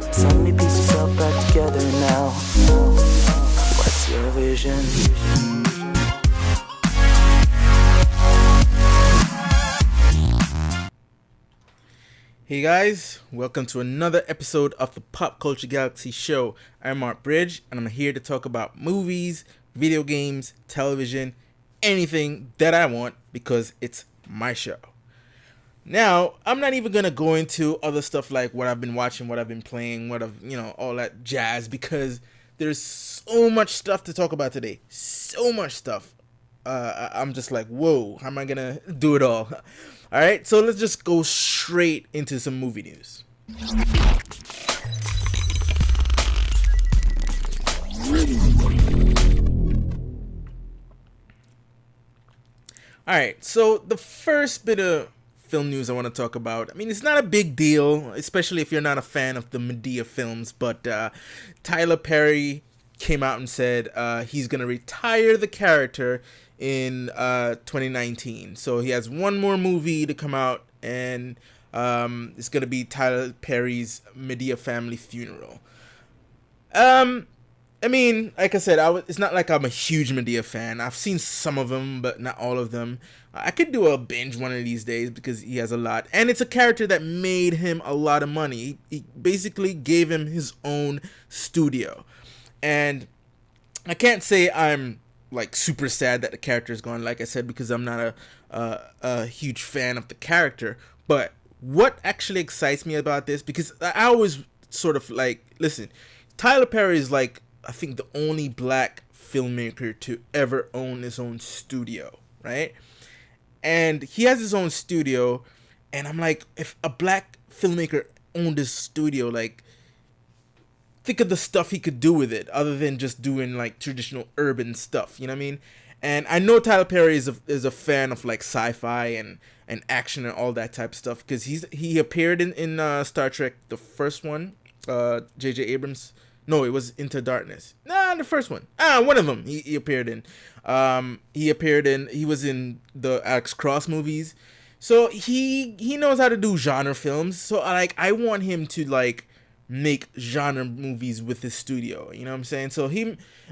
So many pieces all back together now. What's your vision? Hey guys, welcome to another episode of the Pop Culture Galaxy Show. I'm Mark Bridge, and I'm here to talk about movies, video games, television, anything that I want because it's my show. Now, I'm not even gonna go into other stuff like what I've been watching, what I've been playing, all that jazz, because there's so much stuff to talk about today. So much stuff. I'm just like, whoa, how am I gonna do it all? All right, so let's just go straight into some movie news. All right, so the first bit of film news I want to talk about, I mean, it's not a big deal, especially if you're not a fan of the Madea films, but Tyler Perry came out and said he's going to retire the character in 2019. So he has one more movie to come out, and it's going to be Tyler Perry's Madea family funeral. I mean, like I said, it's not like I'm a huge Madea fan. I've seen some of them, but not all of them. I could do a binge one of these days because he has a lot. And it's a character that made him a lot of money. He basically gave him his own studio. And I can't say I'm like super sad that the character is gone, like I said, because I'm not a huge fan of the character. But what actually excites me about this, because I always sort of like, listen, Tyler Perry is like, I think the only black filmmaker to ever own his own studio, right? And he has his own studio, and I'm like, if a black filmmaker owned his studio, like, think of the stuff he could do with it other than just doing like traditional urban stuff, you know what I mean? And I know Tyler Perry is a fan of like sci-fi and action and all that type of stuff, because he appeared in Star Trek, the first one, J.J. Abrams. No, it was Into Darkness. Nah, the first one. One of them he appeared in. He was in the Alex Cross movies. So he knows how to do genre films. So I want him to like make genre movies with his studio. You know what I'm saying? So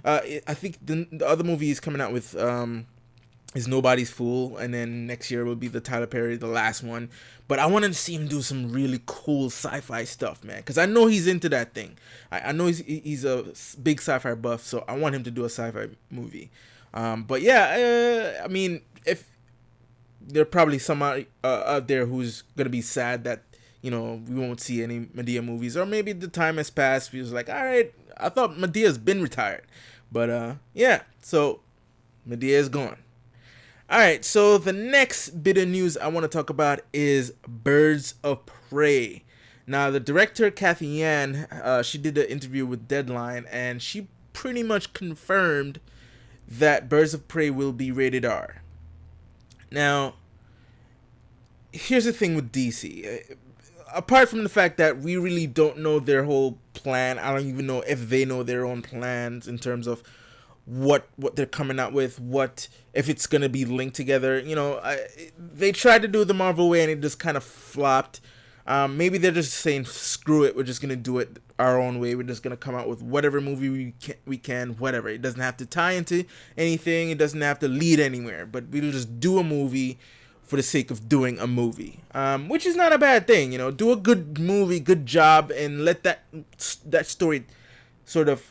I think the other movie he's coming out with is Nobody's Fool, and then next year will be the Tyler Perry, the last one. But I wanted to see him do some really cool sci-fi stuff, man, because I know he's into that thing. I know he's a big sci-fi buff, so I want him to do a sci-fi movie. But yeah, I mean, if there are probably somebody out there who's gonna be sad that we won't see any Madea movies, or maybe the time has passed. He was like, all right, I thought Madea's been retired, but yeah, so Madea is gone. Alright, so the next bit of news I want to talk about is Birds of Prey. Now, the director, Kathy Yan, she did an interview with Deadline, and she pretty much confirmed that Birds of Prey will be rated R. Now, here's the thing with DC. Apart from the fact that we really don't know their whole plan, I don't even know if they know their own plans in terms of what they're coming out with, what if it's gonna be linked together. They tried to do the Marvel way and it just kind of flopped. Maybe they're just saying screw it, we're just gonna do it our own way. We're just gonna come out with whatever movie we can, whatever. It doesn't have to tie into anything, it doesn't have to lead anywhere, but we'll just do a movie for the sake of doing a movie, which is not a bad thing. Do a good movie, good job, and let that story sort of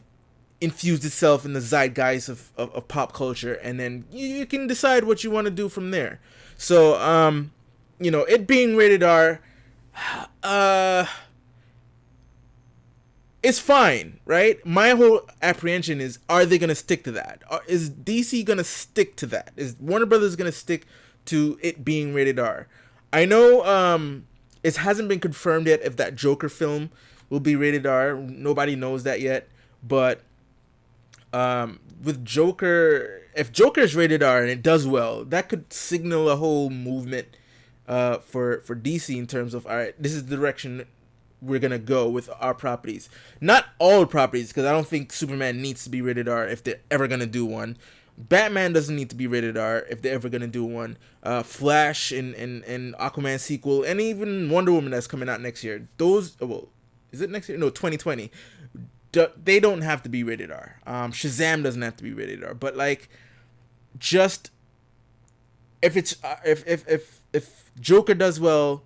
infused itself in the zeitgeist of pop culture, and then you can decide what you want to do from there. So it being rated R, it's fine, right? My whole apprehension is, are they gonna stick to that? Is DC gonna stick to that? Is Warner Brothers gonna stick to it being rated R? I know it hasn't been confirmed yet if that Joker film will be rated R. Nobody knows that yet, but with Joker, if Joker is rated R and it does well, that could signal a whole movement for DC in terms of, all right, this is the direction we're gonna go with our properties. Not all properties, because I don't think Superman needs to be rated R if they're ever gonna do one. Batman doesn't need to be rated R if they're ever gonna do one. Flash and Aquaman sequel, and even Wonder Woman that's coming out next year. Those, well, Is it next year? No, 2020. They don't have to be rated R. Shazam doesn't have to be rated R. But like, just if it's if Joker does well,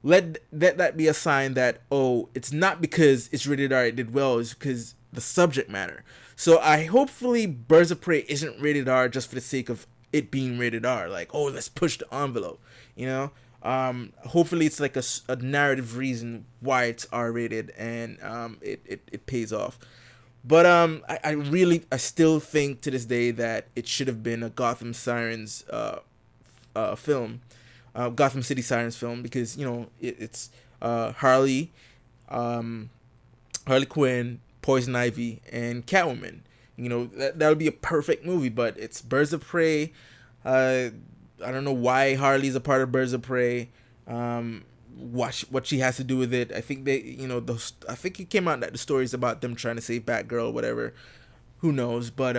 let that be a sign that, oh, it's not because it's rated R it did well, it's because the subject matter. So I hopefully Birds of Prey isn't rated R just for the sake of it being rated R. Like, oh, let's push the envelope, you know. Hopefully it's like a narrative reason why it's R rated, and it pays off. But I still think to this day that it should have been a Gotham Sirens film, Gotham City Sirens film, because you know it's Harley Quinn, Poison Ivy, and Catwoman. You know that would be a perfect movie, but it's Birds of Prey. I don't know why Harley's a part of Birds of Prey. What she has to do with it. I think I think it came out that the story is about them trying to save Batgirl or whatever. Who knows? But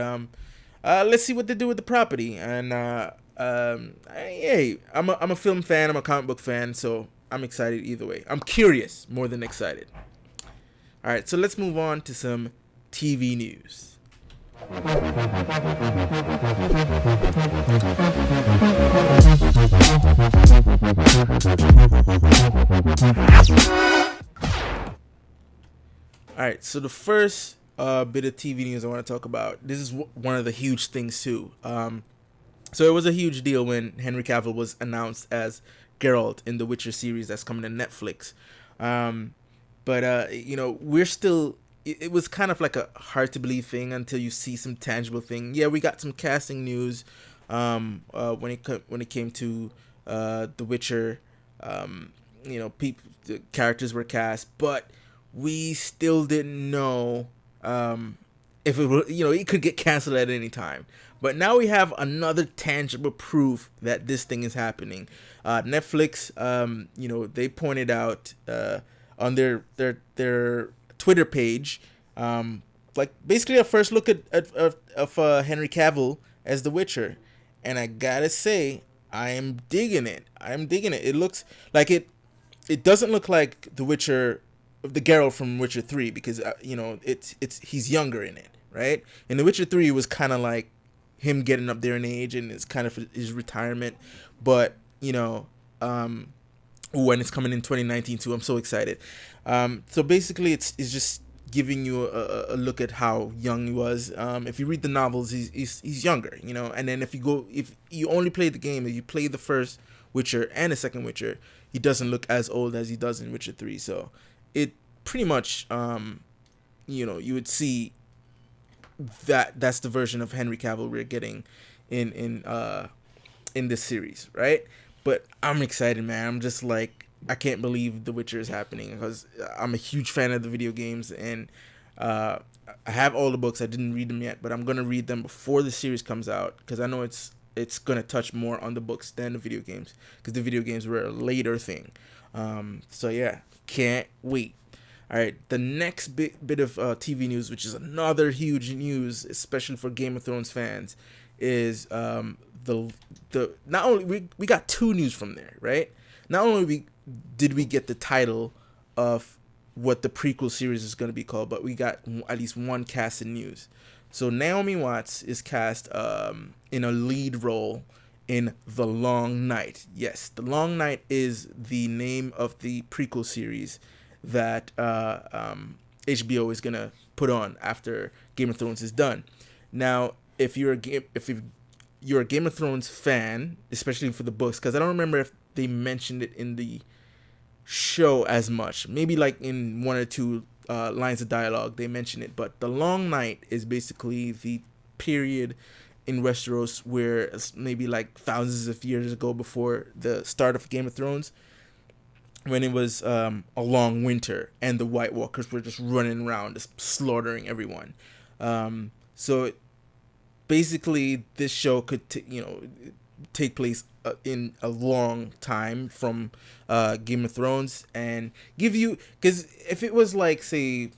let's see what they do with the property. And hey, I'm a film fan. I'm a comic book fan, so I'm excited either way. I'm curious more than excited. All right, so let's move on to some TV news. Alright, so the first bit of TV news I want to talk about, this is one of the huge things too. So it was a huge deal when Henry Cavill was announced as Geralt in the Witcher series that's coming to Netflix. But you know, we're still... It was kind of like a hard to believe thing until you see some tangible thing. Yeah, we got some casting news when it came to The Witcher. You know, the characters were cast, but we still didn't know if it was, you know, it could get canceled at any time. But now we have another tangible proof that this thing is happening. Netflix, you know, they pointed out on their Twitter page, like basically a first look of Henry Cavill as The Witcher, and I gotta say, I am digging it. It looks like it doesn't look like The Witcher, the Geralt from Witcher 3, because you know he's younger in it, right? In The Witcher 3 it was kind of like him getting up there in age, and it's kind of his retirement. But you know, when it's coming in 2019 too, I'm so excited. So basically it's just giving you a look at how young he was. If you read the novels, he's younger, you know. And then if you only play the game, if you play the first Witcher and the second Witcher, he doesn't look as old as he does in Witcher 3. So it pretty much, you know, you would see that's the version of Henry Cavill we're getting in this series, right? But I'm excited, man. I'm just like, I can't believe The Witcher is happening, because I'm a huge fan of the video games, and I have all the books. I didn't read them yet, but I'm gonna read them before the series comes out, because I know it's gonna touch more on the books than the video games, because the video games were a later thing. So yeah, can't wait. All right, the next bit of TV news, which is another huge news, especially for Game of Thrones fans, is the not only we got two news from there, right? Not only did we get the title of what the prequel series is going to be called, but we got at least one cast in news. So Naomi Watts is cast in a lead role in The Long Night. Yes, The Long Night is the name of the prequel series that HBO is gonna put on after Game of Thrones is done. Now, if you're a Game of Thrones fan, especially for the books, because I don't remember if they mentioned it in the show as much. Maybe like in one or two lines of dialogue they mention it. But The Long Night is basically the period in Westeros where maybe like thousands of years ago, before the start of Game of Thrones, when it was a long winter and the White Walkers were just running around, just slaughtering everyone. So basically, this show could take place in a long time from Game of Thrones, and give you, because if it was like, say,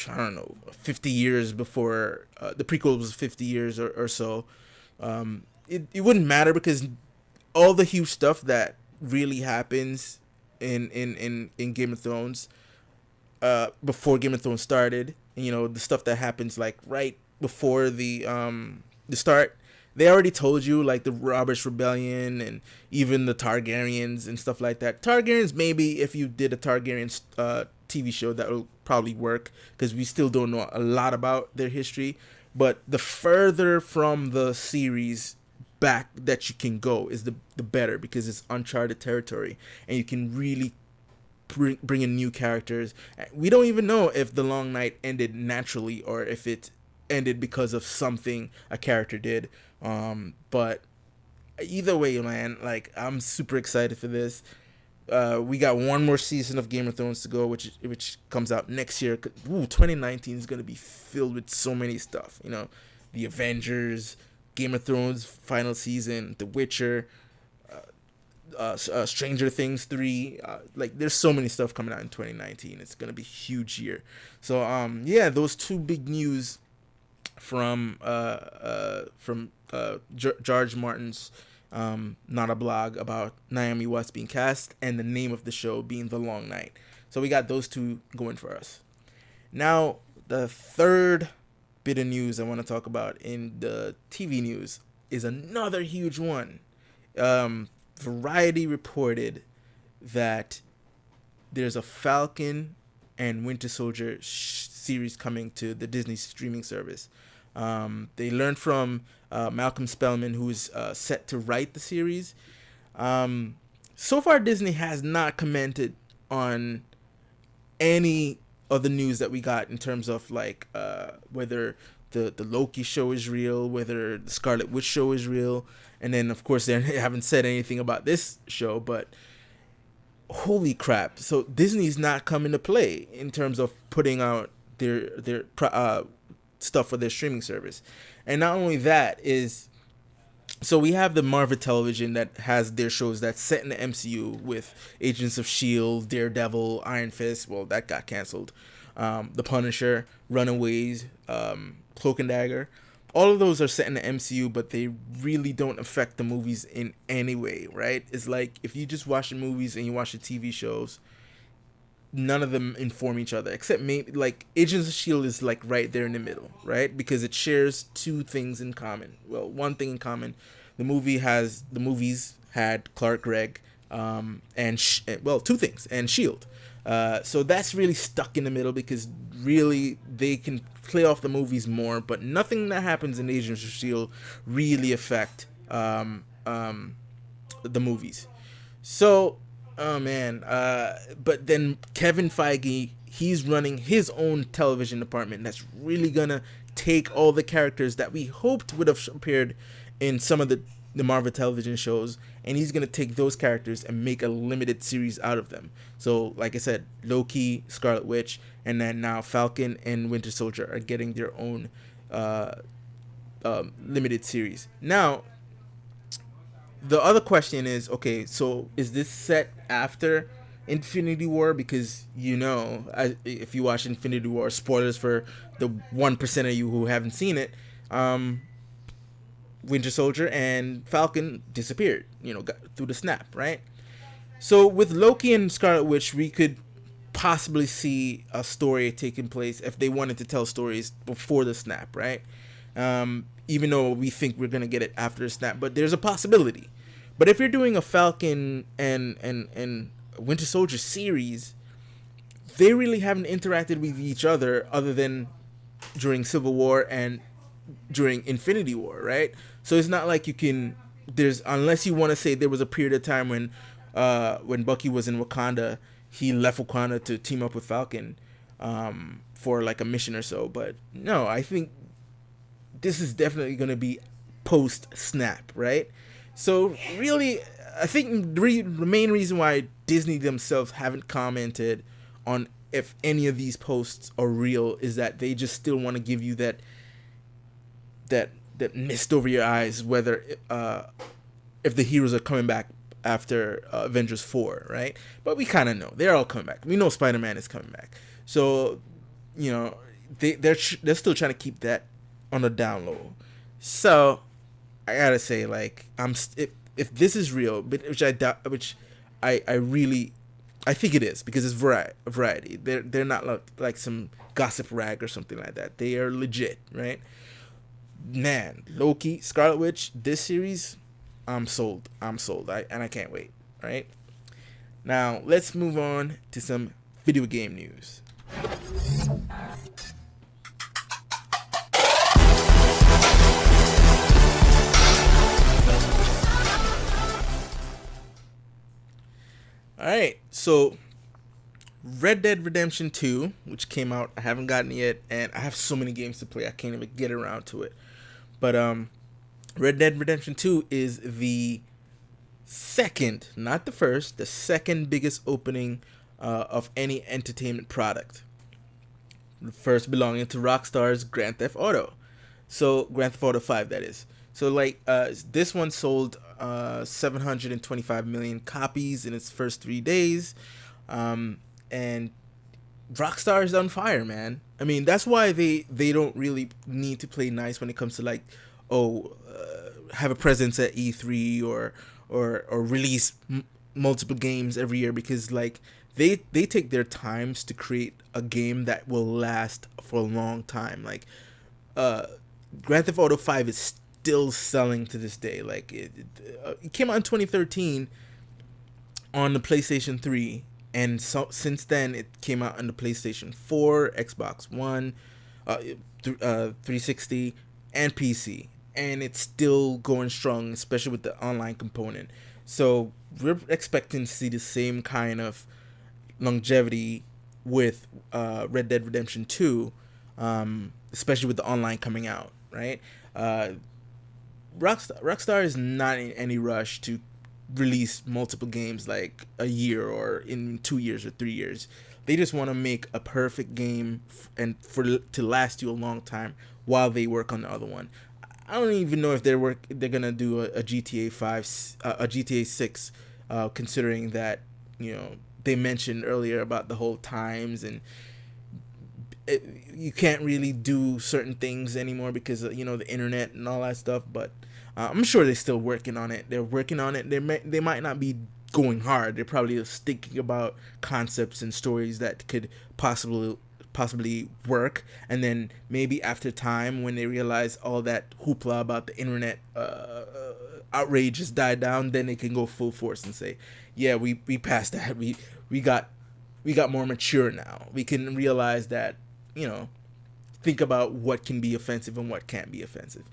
I don't know, 50 years before the prequel was 50 years or so, it wouldn't matter, because all the huge stuff that really happens in Game of Thrones before Game of Thrones started. You know, the stuff that happens like right before the start. They already told you like the Roberts Rebellion and even the Targaryens and stuff like that. Targaryens, maybe if you did a Targaryen TV show, that will probably work because we still don't know a lot about their history. But the further from the series back that you can go is the better, because it's uncharted territory and you can really bring in new characters. We don't even know if the Long Night ended naturally or if it ended because of something a character did. But either way, man, like I'm super excited for this. We got one more season of Game of Thrones to go, which comes out next year. 2019 is gonna be filled with so many stuff. You know, the Avengers, Game of Thrones final season, The Witcher, Stranger Things 3. Like there's so many stuff coming out in 2019. It's gonna be a huge year. So yeah, those two big news from George Martin's not a blog about Naomi Watts being cast and the name of the show being The Long Night. So we got those two going for us. Now the third bit of news I want to talk about in the TV news is another huge one. Variety reported that there's a Falcon and Winter Soldier series coming to the Disney streaming service. They learned from Malcolm Spellman, who's set to write the series. So far, Disney has not commented on any of the news that we got in terms of like whether the Loki show is real, whether the Scarlet Witch show is real, and then of course they haven't said anything about this show. But holy crap! So Disney's not coming to play in terms of putting out their stuff for their streaming service. And not only that is, so we have the Marvel Television that has their shows that's set in the MCU with Agents of S.H.I.E.L.D., Daredevil, Iron Fist, well that got cancelled, The Punisher, Runaways, Cloak and Dagger. All of those are set in the MCU, but they really don't affect the movies in any way, right? It's like if you just watch the movies and you watch the TV shows, none of them inform each other, except maybe like Agents of S.H.I.E.L.D. is like right there in the middle, right? Because it shares two things in common. Well, one thing in common, the movies had Clark Gregg, and two things, and S.H.I.E.L.D. So that's really stuck in the middle because really they can play off the movies more, but nothing that happens in Agents of S.H.I.E.L.D. really affect the movies. So oh man, but then Kevin Feige, he's running his own television department that's really gonna take all the characters that we hoped would have appeared in some of the Marvel television shows, and he's gonna take those characters and make a limited series out of them. So like I said, Loki, Scarlet Witch, and then now Falcon and Winter Soldier are getting their own limited series. Now the other question is, okay, so is this set after Infinity War? Because, you know, if you watch Infinity War, spoilers for the 1% of you who haven't seen it, Winter Soldier and Falcon disappeared, you know, got through the snap, right? So with Loki and Scarlet Witch, we could possibly see a story taking place if they wanted to tell stories before the snap, right? Even though we think we're going to get it after the snap, but there's a possibility. But if you're doing a Falcon and Winter Soldier series, they really haven't interacted with each other than during Civil War and during Infinity War, right? So it's not like you can, unless you want to say there was a period of time when Bucky was in Wakanda, he left Wakanda to team up with Falcon for like a mission or so. But no, I think this is definitely going to be post-snap, right? So really, I think the main reason why Disney themselves haven't commented on if any of these posts are real is that they just still want to give you that mist over your eyes, whether if the heroes are coming back after Avengers 4, right? But we kind of know they're all coming back. We know Spider-Man is coming back, so you know they're still trying to keep that on the down low. So I gotta say, like, if this is real, but which I doubt, which I really I think it is because it's variety. They're not like some gossip rag or something like that. They are legit, right? Man, Loki, Scarlet Witch, this series, I'm sold. I'm sold. I can't wait. Right now, let's move on to some video game news. All right, so Red Dead Redemption 2, which came out, I haven't gotten it yet, and I have so many games to play, I can't even get around to it. But Red Dead Redemption 2 is the second, not the first, the second biggest opening of any entertainment product. The first belonging to Rockstar's Grand Theft Auto. So Grand Theft Auto 5, that is. So like this one sold 725 million copies in its first 3 days, and Rockstar is on fire, man. I mean, that's why they don't really need to play nice when it comes to like, have a presence at E3 or release multiple games every year, because like they take their times to create a game that will last for a long time. Like Grand Theft Auto 5 is still selling to this day. Like it came out in 2013 on the PlayStation 3, and so since then it came out on the PlayStation 4, Xbox One, 360, and PC, and it's still going strong, especially with the online component. So we're expecting to see the same kind of longevity with Red Dead Redemption 2, especially with the online coming out, right? Rockstar is not in any rush to release multiple games like a year or in 2 years or 3 years. They just want to make a perfect game and to last you a long time while they work on the other one. I don't even know if they're gonna do a GTA 5, a GTA 6, considering that, you know, they mentioned earlier about the whole times, and you can't really do certain things anymore because of, you know, the internet and all that stuff. But I'm sure they're still working on it. They're working on it. They might not be going hard. They're probably just thinking about concepts and stories that could possibly work, and then maybe after time, when they realize all that hoopla about the internet outrage has died down, then they can go full force and say, yeah, we passed that. We got more mature now. We can realize that, you know, think about what can be offensive and what can't be offensive.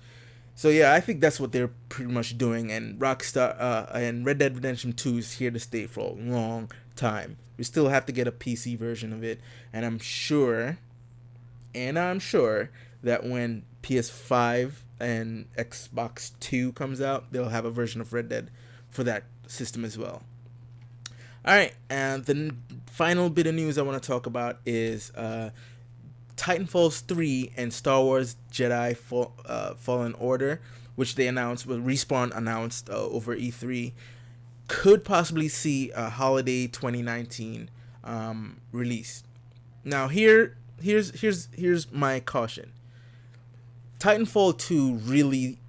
So yeah, I think that's what they're pretty much doing, and Rockstar and Red Dead Redemption 2 is here to stay for a long time. We still have to get a PC version of it, and I'm sure that when PS5 and Xbox 2 comes out, they'll have a version of Red Dead for that system as well. All right, and the final bit of news I want to talk about is Titanfall 3 and Star Wars Jedi Fallen Order, which they announced, Respawn announced over E3, could possibly see a holiday 2019 release. Now here's my caution. Titanfall 2 really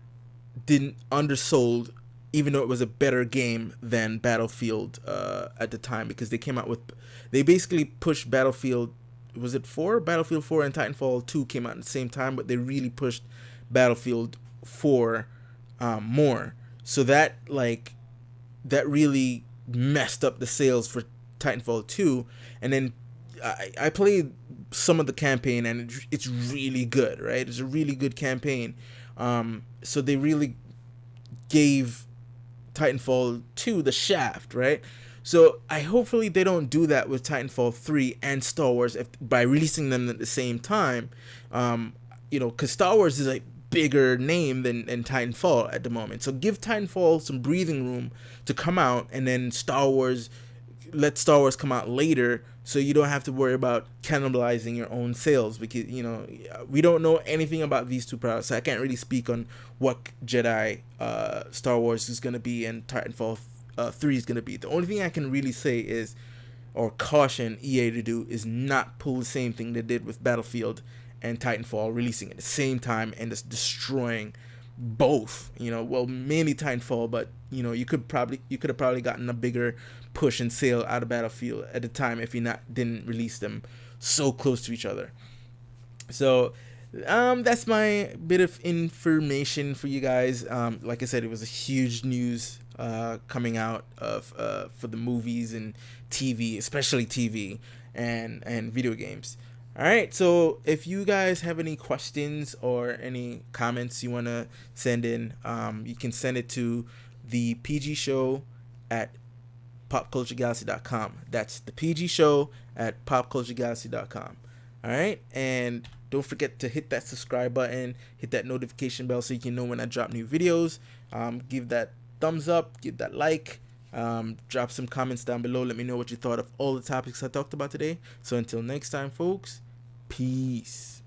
didn't undersold, even though it was a better game than Battlefield at the time, because they basically pushed Battlefield. Was it 4? Battlefield 4 and Titanfall 2 came out at the same time, but they really pushed Battlefield 4 more. So that really messed up the sales for Titanfall 2. And then I played some of the campaign, and it's really good, right? It's a really good campaign. So they really gave Titanfall 2 the shaft, right? So hopefully they don't do that with Titanfall 3 and Star Wars by releasing them at the same time. You know, because Star Wars is a bigger name than Titanfall at the moment. So give Titanfall some breathing room to come out, and then let Star Wars come out later, so you don't have to worry about cannibalizing your own sales, because, you know, we don't know anything about these two products. So I can't really speak on what Jedi Star Wars is going to be and Titanfall 3 is going to be. The only thing I can really say is, or caution EA to do, is not pull the same thing they did with Battlefield and Titanfall, releasing at the same time and just destroying both. Well, mainly Titanfall, but you could have probably gotten a bigger push and sale out of Battlefield at the time if you didn't release them so close to each other. So that's my bit of information for you guys. Like I said, it was a huge news coming out of for the movies and TV, especially TV and video games. All right, so if you guys have any questions or any comments you want to send in, you can send it to the PG Show at popculturegalaxy.com. That's the PG Show at popculturegalaxy.com. All right, and don't forget to hit that subscribe button, hit that notification bell so you can know when I drop new videos. Give that thumbs up, give that like, drop some comments down below. Let me know what you thought of all the topics I talked about today. So until next time, folks, peace.